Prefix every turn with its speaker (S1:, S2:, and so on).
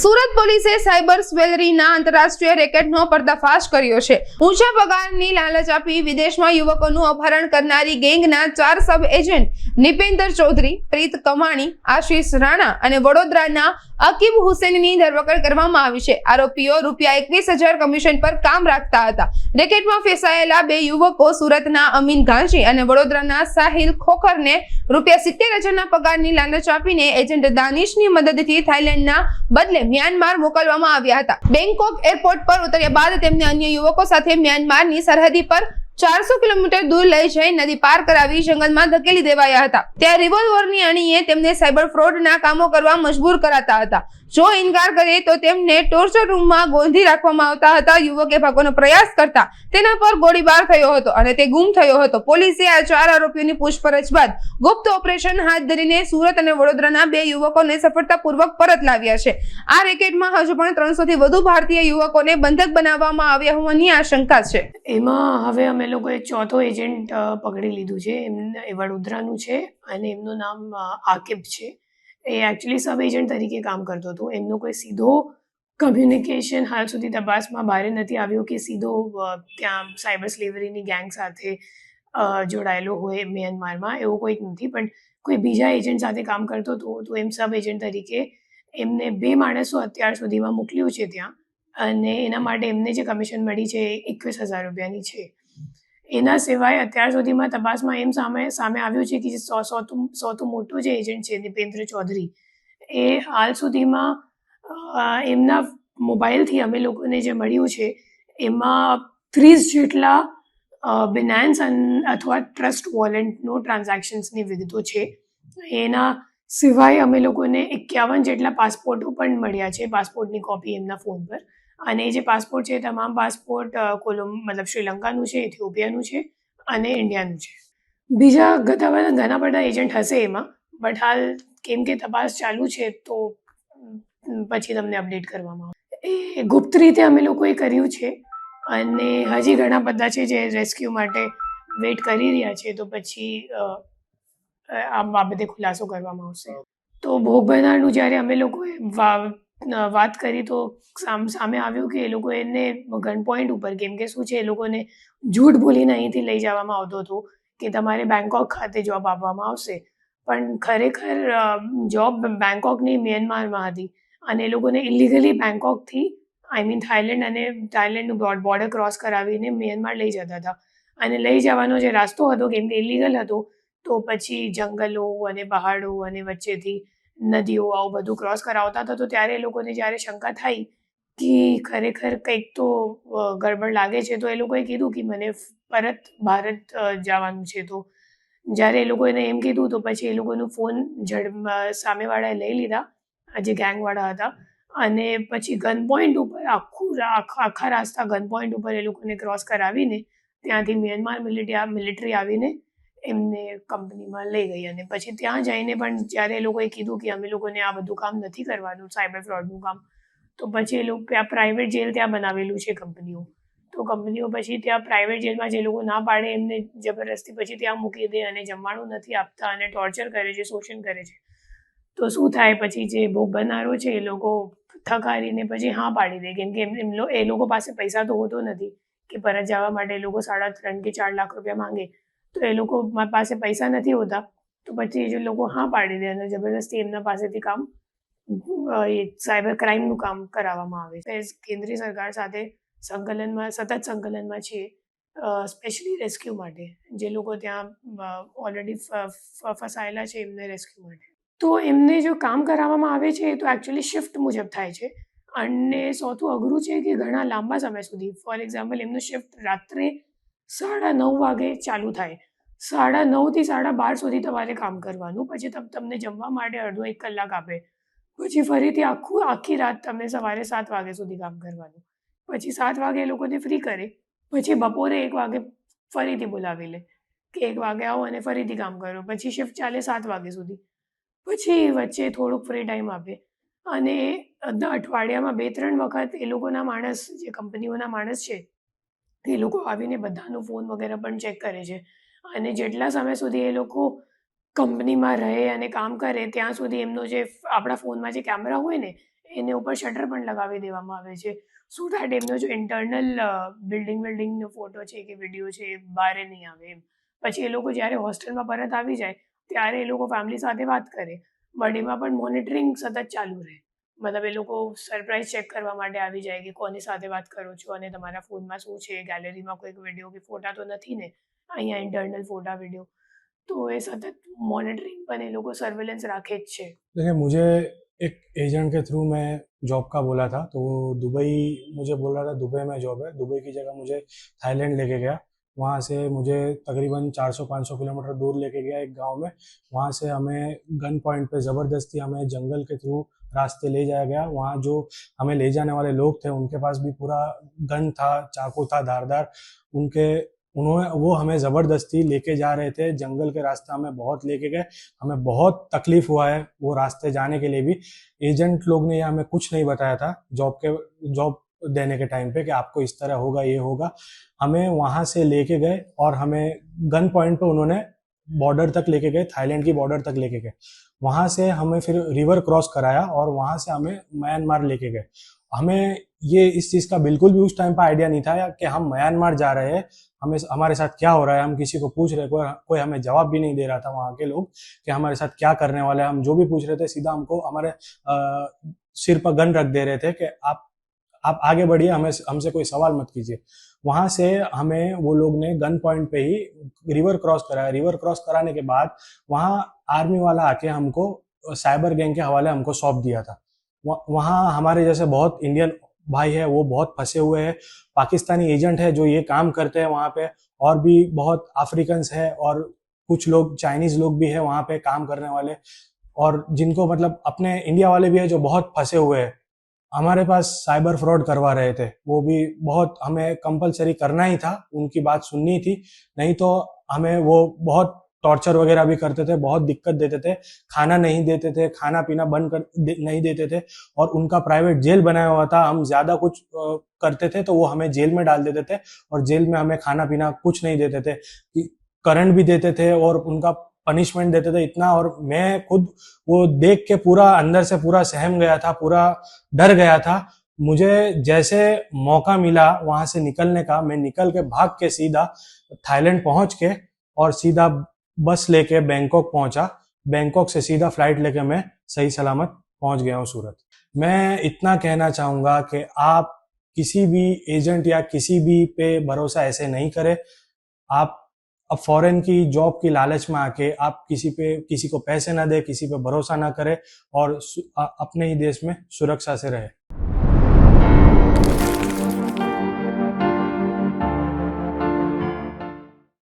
S1: સુરત પોલીસે સાયબર સ્વેલરીના આંતરરાષ્ટ્રીય રેકેટનો પર્દાફાશ કર્યો છે। ઊંચા પગારની લાલચ આપી વિદેશમાં યુવકોનું અપહરણ કરનારી ગેંગના 4 સબ એજન્ટ નિપેન્દર ચૌધરી, પ્રીત કમાણી, આશીષ રાણા અને વડોદરાના અકીબ હુસેનની ધરપકડ કરવામાં આવી છે। આરોપીઓ ₹21,000 કમિશન પર કામ રાખતા હતા। રેકેટમાં ફસાયેલા 2 યુવકો સુરતના અમીન ગાંજી અને વડોદરાના સાહિલ ખોખરને ₹70,000ના પગારની લાલચ આપીને એજન્ટ દાનિશની મદદથી થાઈલેન્ડના બદલે મ્યાનમાર મોકલવામાં આવ્યા હતા। બેંકોક એરપોર્ટ પર ઉતર્યા બાદ તેમને અન્ય યુવકો સાથે મ્યાનમારની સરહદી પર 400 કિલોમીટર દૂર લઈ જઈ નદી પાર કરાવી જંગલમાં ધકેલી દેવાયા હતા। ત્યાં રિવોલ્વરની અણીએ તેમને સાયબર ફ્રોડના કામો કરવા મજબૂર કરાતા હતા। જો ઇનકાર કરે તો તેમને ટોર્ચર રૂમમાં ગોંધી રાખવામાં આવતા હતા। યુવકે ભાગવાનો પ્રયાસ કરતા તેના પર ગોળીબાર થયો હતો અને તે ગુમ થયો હતો। પોલીસે આ 4 આરોપીઓની પૂછપરછ બાદ ગુપ્ત ઓપરેશન હાથ ધરીને સુરત અને વડોદરાના 2 યુવકોને સફળતાપૂર્વક પરત લાવ્યા છે। આ રેકેટમાં હજુ પણ 300 થી વધુ ભારતીય યુવકોને બંધક બનાવવામાં આવ્યા હોવાની આશંકા છે।
S2: એમાં હવે અમે લોકોએ ચોથો એજન્ટ પકડી લીધું છે। એ વડોદરાનું છે અને એમનું નામ આકિબ છે। એ એકચ્યુઅલી સબ એજન્ટ તરીકે કામ કરતો હતો। એમનો કોઈ સીધો કમ્યુનિકેશન હાલ સુધી તપાસમાં બહાર નથી આવ્યો કે સીધો ત્યાં સાયબર સ્લેવરીની ગેંગ સાથે જોડાયેલો હોય મ્યાનમારમાં, એવું કોઈ નથી। પણ કોઈ બીજા એજન્ટ સાથે કામ કરતો હતો તો એમ સબ એજન્ટ તરીકે એમને 2 માણસો અત્યાર સુધીમાં મોકલ્યું છે ત્યાં, અને એના માટે એમને જે કમિશન મળી છે એ ₹21,000ની છે। એના સિવાય અત્યાર સુધીમાં તપાસમાં એમ સામે આવ્યું છે કે સૌથી મોટો જે એજન્ટ છે નિપેન્દ્ર ચૌધરી, એ હાલ સુધીમાં એમના મોબાઈલથી અમે લોકોને જે મળ્યું છે એમાં 30 જેટલા બિનાન્સ અથવા ટ્રસ્ટ વોલેટનો ટ્રાન્ઝેક્શન્સની વિગતો છે। એના સિવાય અમે લોકોને 51 જેટલા પાસપોર્ટો પણ મળ્યા છે, પાસપોર્ટની કોપી એમના ફોન પર। અને એ જે પાસપોર્ટ છે તમામ પાસપોર્ટ શ્રીલંકાનું છે, ઇથિયોપિયાનું છે અને ઇન્ડિયાનું છે। બીજા ઘણા બધા એજન્ટ હશે એમાં, બટ હાલ કેમ કે તપાસ ચાલુ છે તો પછી તમને અપડેટ કરવામાં આવશે। એ ગુપ્ત રીતે અમે લોકોએ કર્યું છે અને હજી ઘણા બધા છે જે રેસ્ક્યુ માટે વેઇટ કરી રહ્યા છે, તો પછી આ બાબતે ખુલાસો કરવામાં આવશે। તો ભોગ બનનારનું જ્યારે અમે લોકોએ વાત કરી તો સામે આવ્યું કે એ લોકો એને ગન પોઈન્ટ ઉપર, કેમ કે શું છે એ લોકોને જૂઠ બોલીને અહીંથી લઈ જવામાં આવતો હતો કે તમારે બેંકોક ખાતે જોબ આપવામાં આવશે, પણ ખરેખર જોબ બેંકોકની મ્યાનમારમાં હતી અને એ લોકોને ઇલીગલી બેંકોકથી થાઈલેન્ડ અને થાઈલેન્ડનું બોર્ડર ક્રોસ કરાવીને મ્યાનમાર લઈ જતા હતા। અને લઈ જવાનો જે રસ્તો હતો કેમ કે ઇલીગલ હતો તો પછી જંગલો અને પહાડો અને વચ્ચેથી નદીઓ આવું બધું ક્રોસ કરાવતા હતા। તો ત્યારે એ લોકોને જ્યારે શંકા થઈ કે ખરેખર કંઈક તો ગડબડ લાગે છે, તો એ લોકોએ કીધું કે મને પરત ભારત જવાનું છે। તો જ્યારે એ લોકોને એમ કીધું તો પછી એ લોકોનો ફોન સામેવાળાએ લઈ લીધા, જે ગેંગવાળા હતા, અને પછી ગન પોઈન્ટ ઉપર આખા રાસ્તા ગન પોઈન્ટ ઉપર એ લોકોને ક્રોસ કરાવીને ત્યાંથી મ્યાનમાર મિલિટરી આવીને એમને કંપનીમાં લઈ ગઈ। અને પછી ત્યાં જઈને પણ જ્યારે એ લોકોએ કીધું કે અમે લોકોને આ બધું કામ નથી કરવાનું, સાયબર ફ્રોડનું કામ, તો પછી એ લોકો ત્યાં પ્રાઇવેટ જેલ ત્યાં બનાવેલું છે કંપનીઓ, તો કંપનીઓ પછી ત્યાં પ્રાઇવેટ જેલમાં જે લોકો ના પાડે એમને જબરદસ્તી પછી ત્યાં મૂકી દે અને જમવાનું નથી આપતા અને ટોર્ચર કરે છે, શોષણ કરે છે। તો શું થાય, પછી જે ભોગ બનનારો છે એ લોકો થકારીને પછી હા પાડી દે, કેમ કે એ લોકો પાસે પૈસા તો હોતો નથી કે પરત જવા માટે એ લોકો 3.5 કે 4 લાખ રૂપિયા માંગે, તો એ લોકો પાસે પૈસા નથી હોતા, તો પછી એ લોકો હા પાડી દે અને જબરદસ્તી એમના પાસેથી કામ સાયબર ક્રાઇમનું કામ કરાવવામાં આવે છે। કેન્દ્રીય સરકાર સાથે સતત સંકલનમાં છીએ, સ્પેશિયલી રેસ્ક્યુ માટે, જે લોકો ત્યાં ઓલરેડી ફસાયેલા છે એમને રેસ્ક્યુ માટે। તો એમને જો કામ કરાવવામાં આવે છે તો એકચ્યુઅલી શિફ્ટ મુજબ થાય છે, અને સૌથી અઘરું છે કે ઘણા લાંબા સમય સુધી, ફોર એક્ઝામ્પલ એમનું શિફ્ટ રાત્રે 9:30 વાગે ચાલુ થાય, 9:30 થી 12:30 સુધી તમારે કામ કરવાનું, પછી તમને જમવા માટે અડધો 1 કલાક આપે, પછી ફરીથી આખી રાત તમને સવારે 7 વાગ્યા સુધી કામ કરવાનું, પછી 7 વાગે એ લોકોને ફ્રી કરે, પછી બપોરે 1 વાગે ફરીથી બોલાવી લે કે 1 વાગે આવો અને ફરીથી કામ કરો, પછી શિફ્ટ ચાલે 7 વાગ્યા સુધી, પછી વચ્ચે થોડુંક ફ્રી ટાઈમ આપે, અને અઠવાડિયામાં 2-3 વખત એ લોકોના માણસ, જે કંપનીઓના માણસ છે એ લોકો આવીને બધાનો ફોન વગેરે પણ ચેક કરે છે, અને જેટલા સમય સુધી એ લોકો કંપનીમાં રહે અને કામ કરે ત્યાં સુધી એમનો જે આપણા ફોનમાં જે કેમેરા હોય ને એને ઉપર શટર પણ લગાવી દેવામાં આવે છે સો દેટ એમનો જો ઇન્ટરનલ બિલ્ડિંગનો ફોટો છે કે વિડીયો છે એ બહાર નહીં આવે એમ. પછી એ લોકો જ્યારે હોસ્ટેલમાં પરત આવી જાય ત્યારે એ લોકો ફેમિલી સાથે વાત કરે, બટ એમાં પણ મોનિટરિંગ સતત ચાલુ રહે. મતલબ એ લોકો સરપ્રાઇઝ ચેક કરવા માટે આવી જાય કે કોની સાથે વાત કરો છો અને તમારા ફોનમાં શું છે, ગેલેરીમાં કોઈક વિડીયો કે ફોટા તો નથી ને, અહીંયા ઇન્ટરનલ ફોટા વિડીયો. તો એ સતત मॉनिटरिंग पर ये लोगों सर्वेलेंस रखे છે.
S3: देखिए, मुझे एक एजेंट के थ्रू मैं जॉब का बोला था, तो वो दुबई मुझे बोल रहा था दुबई में जॉब है. दुबई की जगह मुझे थाईलैंड लेके गया. वहाँ से मुझे तकरीबन 400-500 किलोमीटर दूर लेके गया एक गांव में. वहाँ से हमें गन पॉइंट पे ज़बरदस्ती हमें जंगल के थ्रू रास्ते ले जाया गया. वहाँ जो हमें ले जाने वाले लोग थे उनके पास भी पूरा गन था, चाकू था धारदार. उन्होंने वो हमें ज़बरदस्ती लेके जा रहे थे. जंगल के रास्ते हमें बहुत लेके गए. हमें बहुत तकलीफ हुआ है वो रास्ते जाने के लिए भी. एजेंट लोग ने हमें कुछ नहीं बताया था जॉब देने के टाइम पे कि आपको इस तरह होगा, ये होगा. हमें वहाँ से लेके गए और हमें गन पॉइंट पे उन्होंने बॉर्डर तक लेके गए, थाईलैंड की बॉर्डर तक लेके गए. वहाँ से हमें फिर रिवर क्रॉस कराया और वहाँ से हमें म्यांमार लेके गए. हमें ये इस चीज़ का बिल्कुल भी उस टाइम पर आइडिया नहीं था कि हम म्यांमार जा रहे हैं, हमें हमारे साथ क्या हो रहा है. हम किसी को पूछ रहे, कोई हमें जवाब भी नहीं दे रहा था वहाँ के लोग कि हमारे साथ क्या करने वाले हैं. हम जो भी पूछ रहे थे सीधा हमको हमारे सिर पर गन रख दे रहे थे कि आप आगे बढ़िए, हमसे कोई सवाल मत कीजिए. वहाँ से हमें वो लोग ने गन पॉइंट पे ही रिवर क्रॉस कराया. रिवर क्रॉस कराने के बाद वहाँ आर्मी वाला आके हमको साइबर गैंग के हवाले हमको सौंप दिया था. वहाँ हमारे जैसे बहुत इंडियन भाई है वो बहुत फंसे हुए हैं. पाकिस्तानी एजेंट है जो ये काम करते हैं वहाँ पे, और भी बहुत अफ्रीकन्स है और कुछ लोग चाइनीज लोग भी है वहाँ पे काम करने वाले, और जिनको मतलब अपने इंडिया वाले भी है जो बहुत फंसे हुए हैं. हमारे पास साइबर फ्रॉड करवा रहे थे. वो भी बहुत हमें कंपलसरी करना ही था, उनकी बात सुननी थी, नहीं तो हमें वो बहुत टॉर्चर वगैरह भी करते थे, बहुत दिक्कत देते थे. खाना नहीं देते थे, खाना पीना बंद नहीं देते थे, और उनका प्राइवेट जेल बनाया हुआ था. हम ज़्यादा कुछ करते थे तो वो हमें जेल में डाल देते थे, और जेल में हमें खाना पीना कुछ नहीं देते थे, करंट भी देते थे और उनका पनिशमेंट देते थे इतना. और मैं खुद वो देख के पूरा अंदर से पूरा सहम गया था, पूरा डर गया था. मुझे जैसे मौका मिला वहाँ से निकलने का, मैं निकल के भाग के सीधा थाईलैंड पहुँच के और सीधा बस लेके बैंकॉक पहुंचा. बैंकॉक से सीधा फ्लाइट लेके मैं सही सलामत पहुंच गया हूँ सूरत. मैं इतना कहना चाहूँगा कि आप किसी भी एजेंट या किसी भी पे भरोसा ऐसे नहीं करें. आप अब फॉरेन की जॉब की लालच में आके आप किसी को पैसे ना दे, किसी पे भरोसा ना करें, और अपने ही देश में सुरक्षा से रहे.